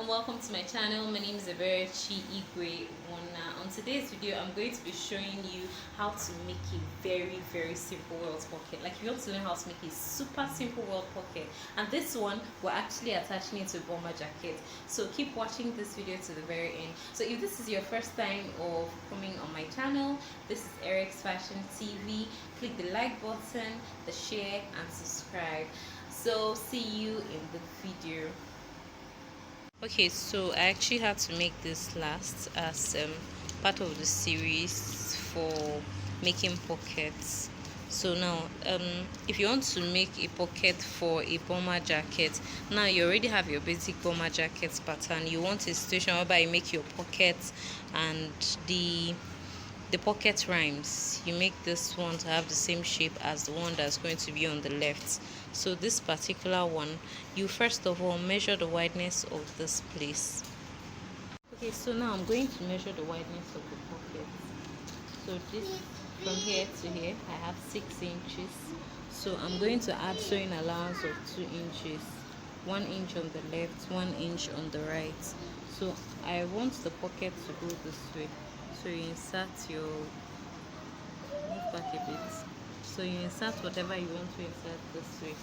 and welcome to my channel. My name is Eberechi Igwe Wona. On today's video, I'm going to be showing you how to make a very simple world pocket. Like, if you want to learn how to make a super simple world pocket, and this one we're actually attaching it to a bomber jacket. So keep watching this video to the very end. So if this is your first time of coming on my channel, this is Eric's Fashion TV. Click the like button, the share, and subscribe. So see you in the video. Okay, so I actually had to make this last as part of the series for making pockets. So now if you want to make a pocket for a bomber jacket, now you already have your basic bomber jacket pattern. You want a situation whereby you make your pockets and the pocket rhymes. You make this one to have the same shape as the one that's going to be on the left. So this particular one, you first of all measure the wideness of this place. Okay, so now I'm going to measure the wideness of the pocket. So this, from here to here, I have 6 inches. So I'm going to add sewing allowance of 2 inches, 1 inch on the left, 1 inch on the right. So I want the pocket to go this way. So you insert your, move back a bit. So you insert whatever you want to insert this way.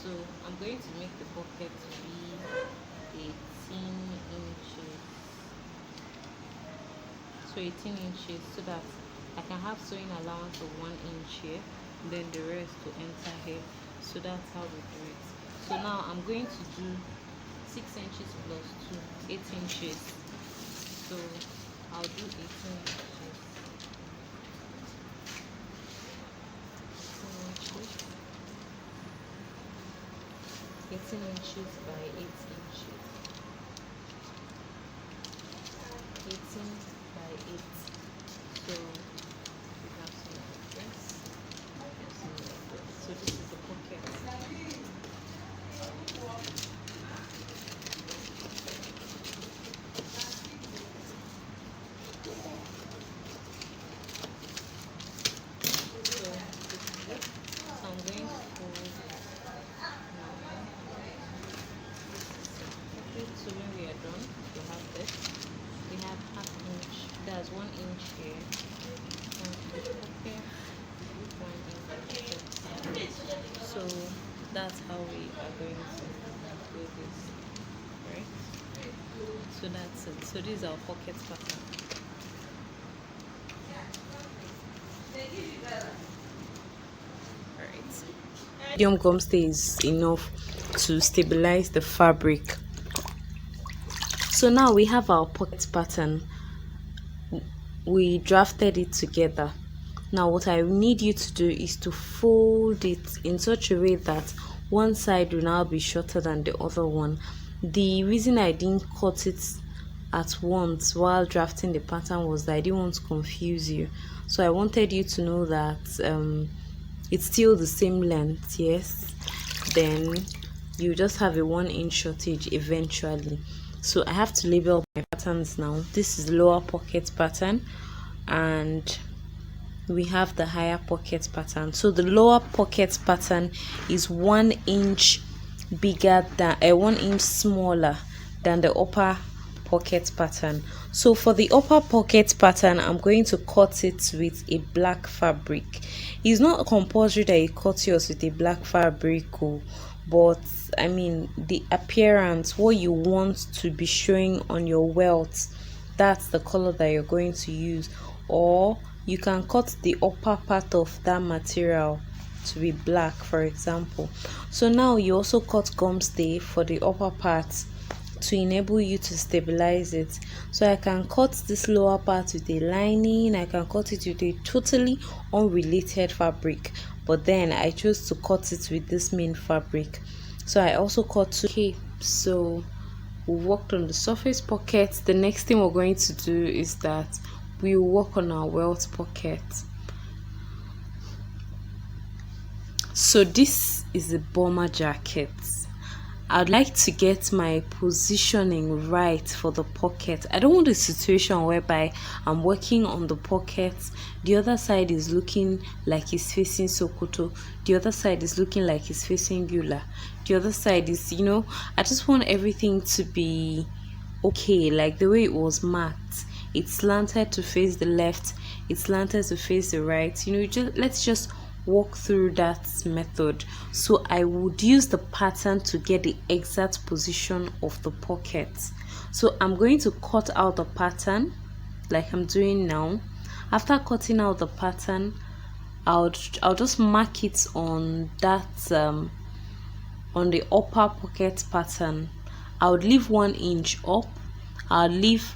So I'm going to make the pocket to be 18 inches. So 18 inches, so that I can have sewing allowance of 1 inch here, then the rest to enter here. So that's how we do it. So now I'm going to do 6 inches plus 2, 8 inches. So I'll do 18 inches. 18 inches by 8 inches. 18 by 8. So we have something like this. Something like this. So this is the pocket. So when we are done, we have this. We have half inch. That's 1 inch here. 1 inch. So that's how we are going to do this, right? So that's it. So this is our pocket pattern. Alright. Medium gum stay is enough to stabilize the fabric. So now we have our pocket pattern. We drafted it together. Now what I need you to do is to fold it in such a way that one side will now be shorter than the other one. The reason I didn't cut it at once while drafting the pattern was that I didn't want to confuse you. So I wanted you to know that it's still the same length, yes. Then you just have a 1 inch shortage eventually. So I have to label my patterns now. This is lower pocket pattern and we have the higher pocket pattern. So the lower pocket pattern is 1 inch bigger than 1 inch smaller than the upper pocket pattern. So for the upper pocket pattern, I'm going to cut it with a black fabric. It's not compulsory that you cut yours with a black fabric, but I mean the appearance, what you want to be showing on your welt, that's the color that you're going to use. Or you can cut the upper part of that material to be black, for example. So now you also cut gum stay for the upper part to enable you to stabilize it. So I can cut this lower part with a lining, I can cut it with a totally unrelated fabric, but then I chose to cut it with this main fabric. So I also cut 2. Okay, so we worked on the surface pockets. The next thing we're going to do is that we will work on our welt pocket. So this is the bomber jacket. I'd like to get my positioning right for the pocket. I don't want a situation whereby I'm working on the pocket, the other side is looking like it's facing Sokoto, the other side is looking like it's facing Beulah, the other side is, I just want everything to be okay, like the way it was marked. It slanted to face the left, it slanted to face the right. Just let's just walk through that method. So I would use the pattern to get the exact position of the pocket. So I'm going to cut out the pattern like I'm doing now. After cutting out the pattern, I'll just mark it on that on the upper pocket pattern. I would leave 1 inch up, I'll leave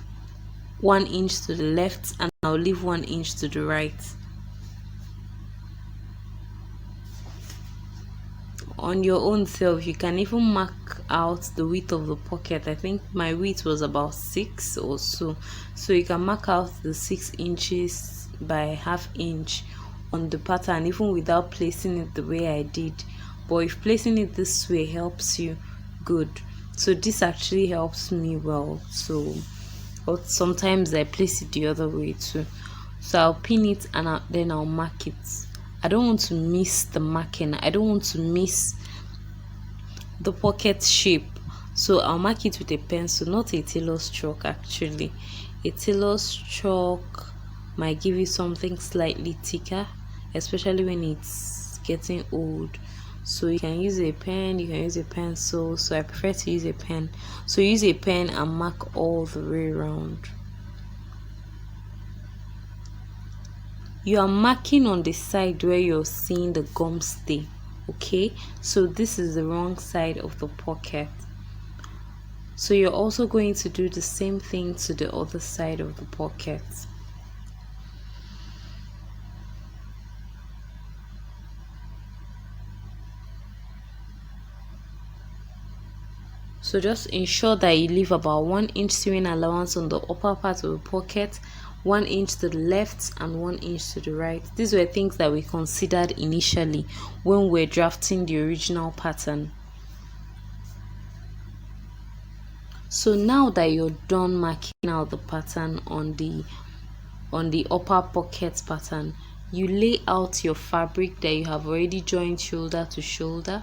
1 inch to the left, and I'll leave 1 inch to the right. On your own self, you can even mark out the width of the pocket. I think my width was about 6 or so, so you can mark out the 6 inches by ½ inch on the pattern, even without placing it the way I did. But if placing it this way helps you, good. So this actually helps me well. So, but sometimes I place it the other way too. So I'll pin it, and then I'll mark it. I don't want to miss the marking. I don't want to miss the pocket shape. So I'll mark it with a pencil, not a tailor's chalk actually. A tailor's chalk might give you something slightly thicker, especially when it's getting old. So you can use a pen, you can use a pencil. So I prefer to use a pen. So use a pen and mark all the way around. You are marking on the side where you're seeing the gum stay. Okay, so this is the wrong side of the pocket. So you're also going to do the same thing to the other side of the pocket. So just ensure that you leave about 1 inch sewing allowance on the upper part of the pocket, 1 inch to the left and 1 inch to the right. These were things that we considered initially when we're drafting the original pattern. So now that you're done marking out the pattern on the upper pocket pattern, you lay out your fabric that you have already joined shoulder to shoulder.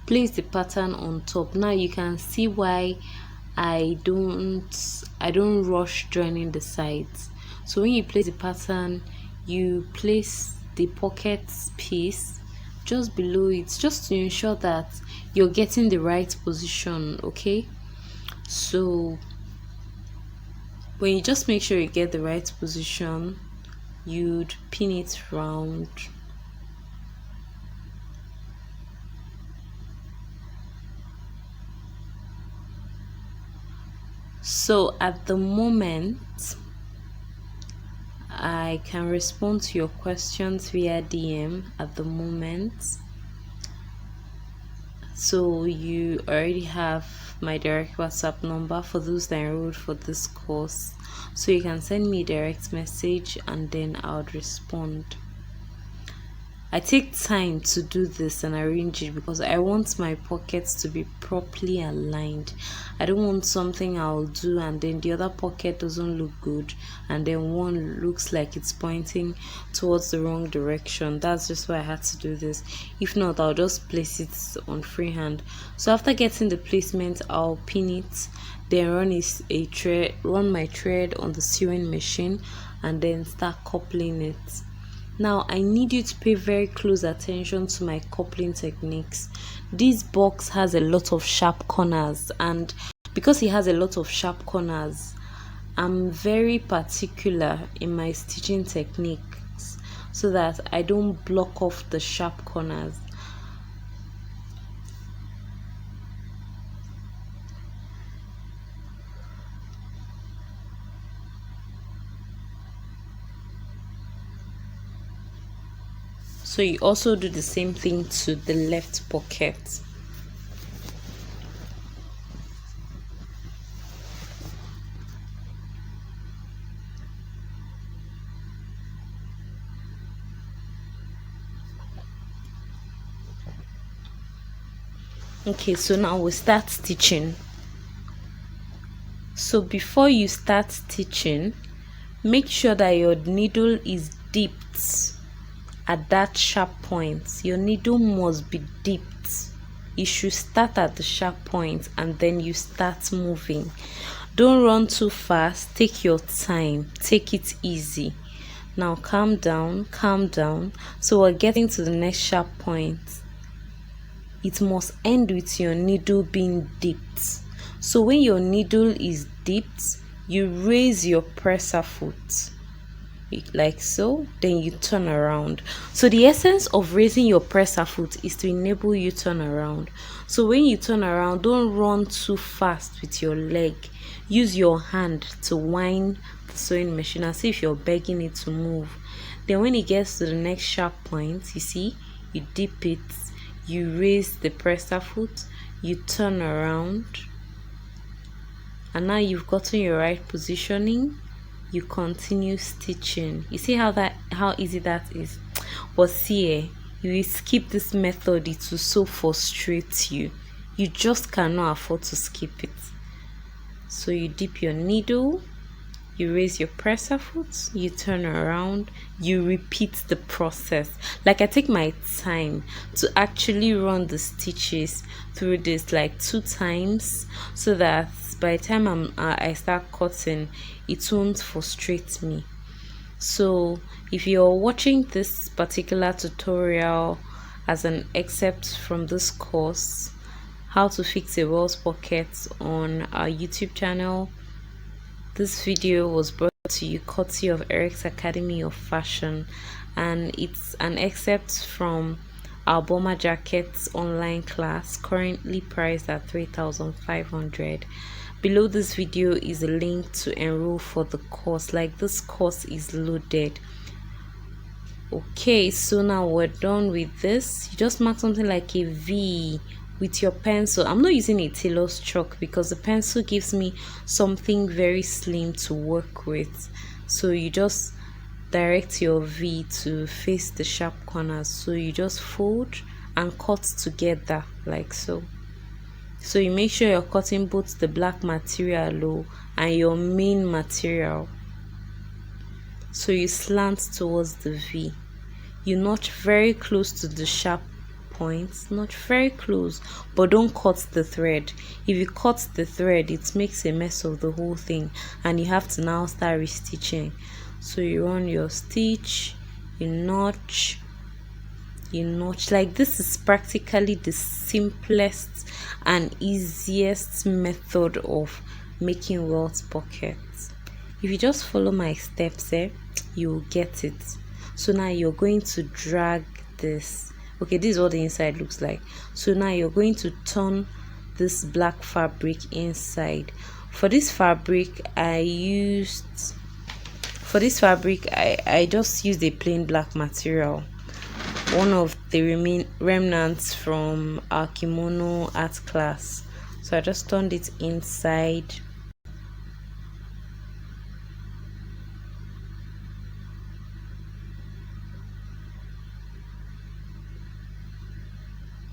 Place the pattern on top. Now you can see why I don't rush joining the sides. So when you place the pattern, you place the pocket piece just below it, just to ensure that you're getting the right position. Okay, so when you just make sure you get the right position, you'd pin it round. So at the moment, I can respond to your questions via DM at the moment. So you already have my direct WhatsApp number for those that enrolled for this course. So you can send me a direct message and then I'll respond. I take time to do this and arrange it because I want my pockets to be properly aligned. I don't want something I'll do and then the other pocket doesn't look good and then one looks like it's pointing towards the wrong direction. That's just why I had to do this. If not, I'll just place it on freehand. So after getting the placement, I'll pin it, then run my thread on the sewing machine and then start coupling it. Now I need you to pay very close attention to my coupling techniques. This box has a lot of sharp corners, and because it has a lot of sharp corners, I'm very particular in my stitching techniques so that I don't block off the sharp corners. So you also do the same thing to the left pocket. Okay, so now we start stitching. So before you start stitching, make sure that your needle is dipped at that sharp point. Your needle must be dipped. You should start at the sharp point and then you start moving. Don't run too fast. Take your time. Take it easy. Now calm down, calm down. So we're getting to the next sharp point. It must end with your needle being dipped. So when your needle is dipped, you raise your presser foot like so, then you turn around. So the essence of raising your presser foot is to enable you turn around. So when you turn around, don't run too fast with your leg. Use your hand to wind the sewing machine as if you're begging it to move. Then when it gets to the next sharp point, you see, you dip it, you raise the presser foot, you turn around, and now you've gotten your right positioning. You continue stitching. You see how easy that is? But see, you will skip this method, it will so frustrate you. You just cannot afford to skip it. So you dip your needle, you raise your presser foot, you turn around, you repeat the process. Like I take my time to actually run the stitches through this like 2 times, so that by the time I start cutting, it won't frustrate me. So if you're watching this particular tutorial as an excerpt from this course, how to fix a Welt pocket, on our YouTube channel, this video was brought to you courtesy of Eric's Academy of Fashion, and it's an excerpt from our bomber jackets online class, currently priced at 3,500. Below this video is a link to enroll for the course. Like, this course is loaded. Okay, so now we're done with this. You just mark something like a V with your pencil. I'm not using a tailor's chalk because the pencil gives me something very slim to work with. So you just direct your V to face the sharp corners. So you just fold and cut together like so. So you make sure you're cutting both the black material and your main material. So you slant towards the V. You notch very close to the sharp points, not very close, but don't cut the thread. If you cut the thread, it makes a mess of the whole thing and you have to now start restitching. So you run your stitch, you notch. Like, this is practically the simplest and easiest method of making Welt pockets. If you just follow my steps, you will get it. So now you're going to drag this. Okay, this is what the inside looks like. So now you're going to turn this black fabric inside. For this fabric, I just used a plain black material, one of the remnants from our kimono art class. So I just turned it inside.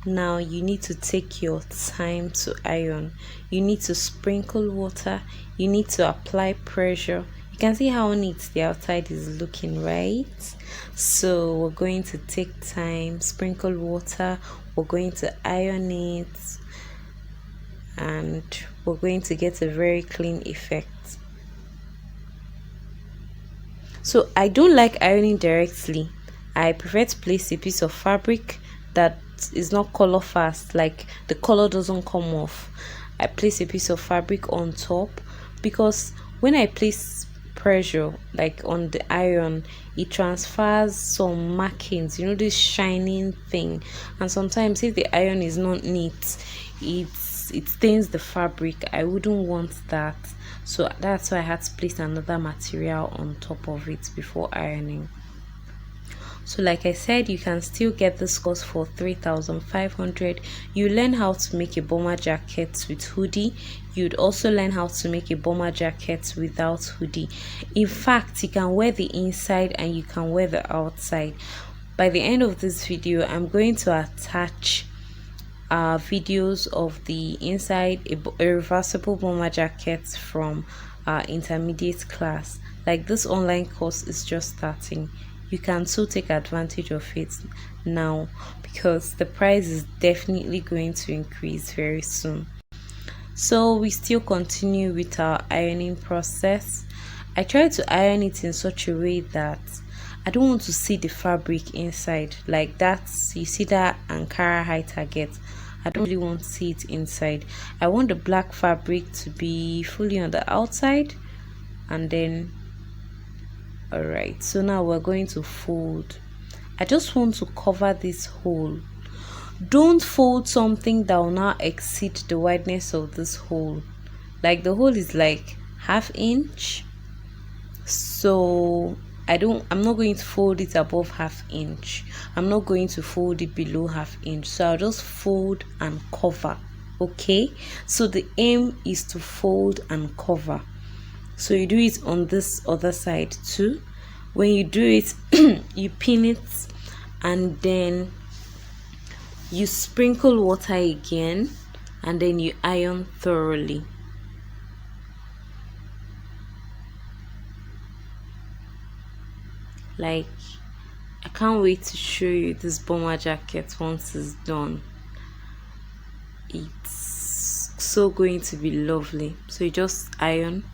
Now you need to take your time to iron. You need to sprinkle water. You need to apply pressure. You can see how neat the outside is looking, right? So we're going to take time, sprinkle water, we're going to iron it, and we're going to get a very clean effect. So I don't like ironing directly. I prefer to place a piece of fabric that is not color fast, like the color doesn't come off. I place a piece of fabric on top because when I place pressure like on the iron, it transfers some markings, this shining thing, and sometimes if the iron is not neat, it stains the fabric. I wouldn't want that, so that's why I had to place another material on top of it before ironing. So like I said, you can still get this course for 3,500. You learn how to make a bomber jacket with hoodie. You'd also learn how to make a bomber jacket without hoodie. In fact, you can wear the inside and you can wear the outside. By the end of this video, I'm going to attach videos of the inside a reversible bomber jacket from our intermediate class. Like, this online course is just starting. You can so take advantage of it now because the price is definitely going to increase very soon. So we still continue with our ironing process. I try to iron it in such a way that I don't want to see the fabric inside. Like that, you see that Ankara high target. I don't really want to see it inside. I want the black fabric to be fully on the outside, and then all right. So now we're going to fold. I just want to cover this hole. Don't fold something that will now exceed the wideness of this hole. Like the hole is like ½ inch, so I'm not going to fold it above ½ inch. I'm not going to fold it below ½ inch, so I'll just fold and cover. Okay, so the aim is to fold and cover. So you do it on this other side too. When you do it, you pin it, and then you sprinkle water again, and then you iron thoroughly. Like, I can't wait to show you this bomber jacket once it's done. It's so going to be lovely. So you just iron.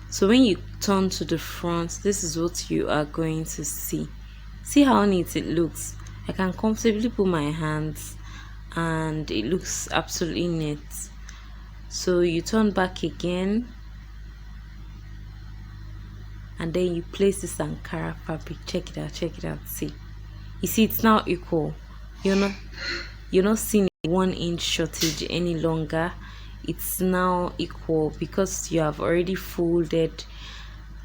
So when you turn to the front, this is what you are going to see. See how neat it looks. I can comfortably put my hands and it looks absolutely neat. So you turn back again, and then you place this Ankara fabric. Check it out. See, you see it's now equal. You're not seeing a 1 inch shortage any longer. It's now equal because you have already folded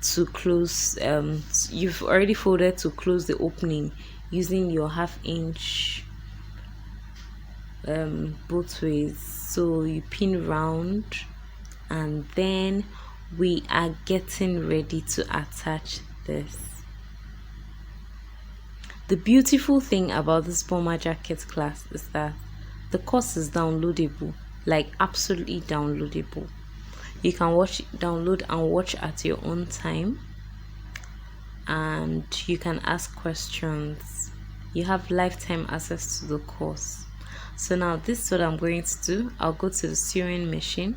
to close. You've already folded to close the opening using your ½ inch both ways. So you pin round, and then we are getting ready to attach this. The beautiful thing about this bomber jacket class is that the course is downloadable, like absolutely downloadable. You can download and watch at your own time, and you can ask questions. You have lifetime access to the course. So now this is what I'm going to do. I'll go to the sewing machine.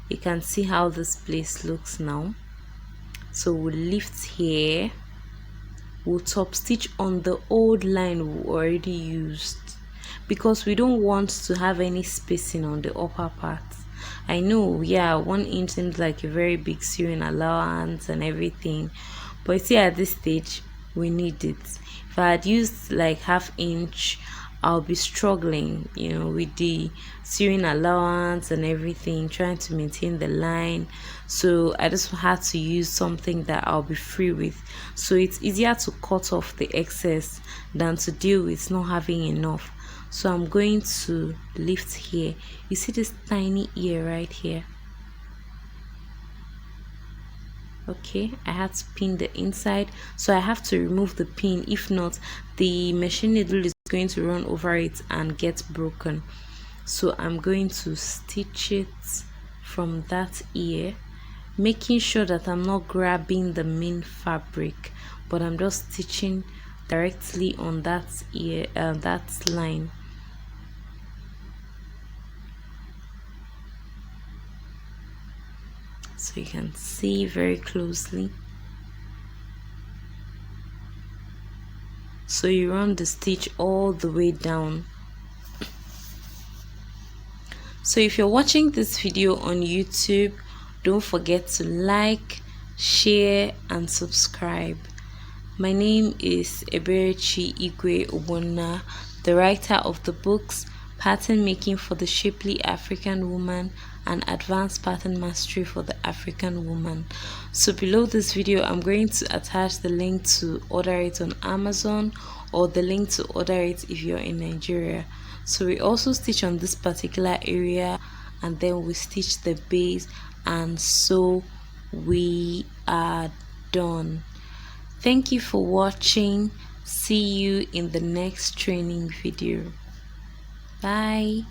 You can see how this place looks now. So we'll lift here. We'll top stitch on the old line we already used, because we don't want to have any spacing on the upper part. I know, yeah, 1 inch seems like a very big sewing allowance and everything, but see, at this stage we need it. If I had used like ½ inch, I'll be struggling, with the sewing allowance and everything, trying to maintain the line. So I just had to use something that I'll be free with. So it's easier to cut off the excess than to deal with not having enough. So I'm going to lift here. You see this tiny ear right here? Okay, I had to pin the inside, so I have to remove the pin. If not, the machine needle is going to run over it and get broken. So I'm going to stitch it from that ear, making sure that I'm not grabbing the main fabric, but I'm just stitching directly on that ear, that line. So you can see very closely. So you run the stitch all the way down. So if you're watching this video on YouTube, don't forget to like, share and subscribe. My name is Eberechi Igwe Obonna, the writer of the books Pattern Making for the Shapely African Woman and Advanced Pattern Mastery for the African Woman. So below this video, I'm going to attach the link to order it on Amazon, or the link to order it if you're in Nigeria. So we also stitch on this particular area, and then we stitch the base, and so we are done. Thank you for watching. See you in the next training video. Bye.